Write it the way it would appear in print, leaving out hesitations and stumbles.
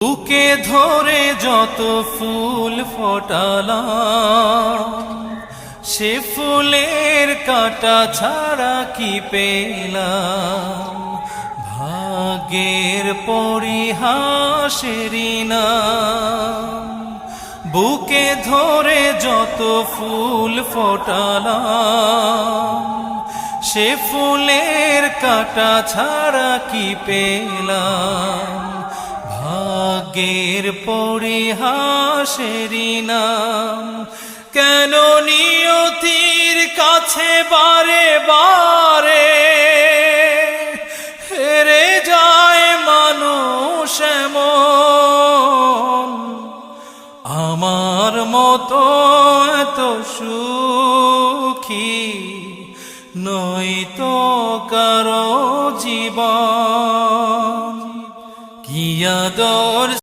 বুকে ধরে যত ফুল ফোটালাম, সে ফুলের কাঁটা ছাড়া কি পেলাম। ভাগ্যের পরিহাসেরই নাম। বুকে ধরে যত ফুল ফোটালাম, সে ফুলের কাঁটা ছাড়া কি পেলাম। ভাগ্যের পরিহাসেরই নাম। কেন নিয়তির কাছে বারে বারে হেরে যায় মানুষ এমন।